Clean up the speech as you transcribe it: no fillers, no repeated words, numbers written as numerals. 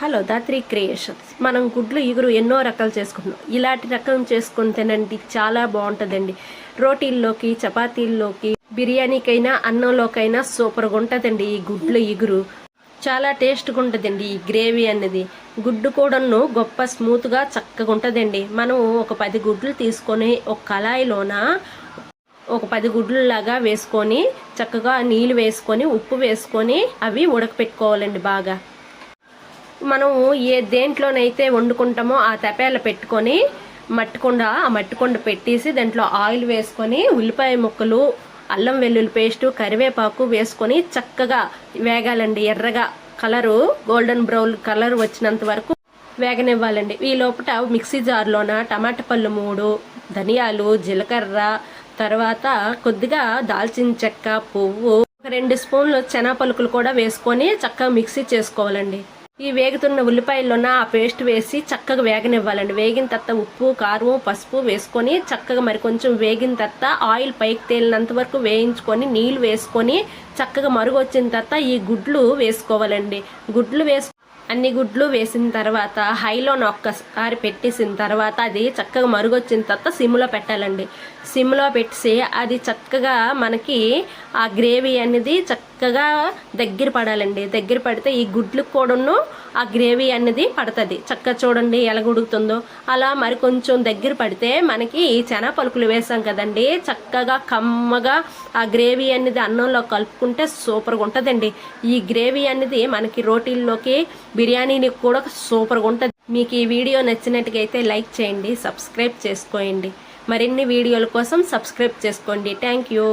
Hello Dhatri creations. మనం గుడ్లు ఇగురు ఎన్నో రకాలు చేసుకుంటున్నాం. ఇలాంటి రకం చేసుకొని తినండి, చాలా బాగుంటుందండి. రోటీల్లోకి, చపాతీల్లోకి, బిర్యానీకైనా అన్నంలోకైనా సూపర్గా ఉంటుందండి. ఈ గుడ్లు ఇగురు చాలా టేస్ట్గా ఉంటుందండి. ఈ గ్రేవీ అనేది గుడ్డు కూడాను గొప్ప స్మూత్గా చక్కగా ఉంటుందండి. మనం ఒక 10 గుడ్లు తీసుకొని ఒక కళాయిలోన ఒక 10 గుడ్లలాగా వేసుకొని చక్కగా నీళ్ళు వేసుకొని ఉప్పు వేసుకొని అవి ఉడకపెట్టుకోవాలండి. బాగా మనం దేంట్లోనైతే వండుకుంటామో ఆ తపేల పెట్టుకొని ఆ మట్టికొండ పెట్టేసి దాంట్లో ఆయిల్ వేసుకొని ఉల్లిపాయ ముక్కలు, అల్లం వెల్లుల్లి పేస్టు, కరివేపాకు వేసుకొని చక్కగా వేగాలండి. ఎర్రగా కలరు గోల్డెన్ బ్రౌన్ కలర్ వచ్చినంత వరకు వేగనివ్వాలండి. ఈ లోపల మిక్సీ జార్లోన టమాటా పళ్ళు 3, ధనియాలు, జీలకర్ర, తర్వాత కొద్దిగా దాల్చిన చెక్క, పువ్వు, ఒక 2 స్పూన్లు శనగపలుకులు కూడా వేసుకొని చక్కగా మిక్సీ చేసుకోవాలండి. ఈ వేగుతున్న ఉల్లిపాయల్లోన ఆ పేస్ట్ వేసి చక్కగా వేగనివ్వాలండి. వేగిన తర్వాత ఉప్పు, కారం, పసుపు వేసుకొని చక్కగా మరి కొంచెం వేగిన తర్వాత ఆయిల్ పైకి తేలినంత వరకు వేయించుకొని నీళ్ళు వేసుకొని చక్కగా మరుగు వచ్చిన తర్వాత ఈ గుడ్లు వేసుకోవాలండి. అన్ని గుడ్లు వేసిన తర్వాత హైలోన ఒక్కసారి పెట్టేసిన తర్వాత అది చక్కగా మరుగొచ్చిన తర్వాత సిమ్లో పెట్టాలండి. సిమ్లో పెట్టి అది చక్కగా మనకి ఆ గ్రేవీ అనేది చక్కగా దగ్గర పడాలండి. దగ్గర పడితే ఈ గుడ్లకు కూడాను ఆ గ్రేవీ అనేది పడుతుంది. చక్కగా చూడండి ఎలా ఉడుకుతుందో. అలా మరి కొంచెం దగ్గర పడితే మనకి శనగ పలుకులు వేసాం కదండి, చక్కగా కమ్మగా ఆ గ్రేవీ అనేది అన్నంలో కలుపుకుంటే సూపర్గా ఉంటుందండి. ఈ గ్రేవీ అనేది మనకి రోటీల్లోకి, బిర్యానీని కూడా సూపర్గా ఉంటుంది. మీకు ఈ వీడియో నచ్చినట్టుగా అయితే లైక్ చేయండి, సబ్స్క్రైబ్ చేసుకోండి. మరిన్ని వీడియోల కోసం సబ్స్క్రైబ్ చేసుకోండి. Thank you.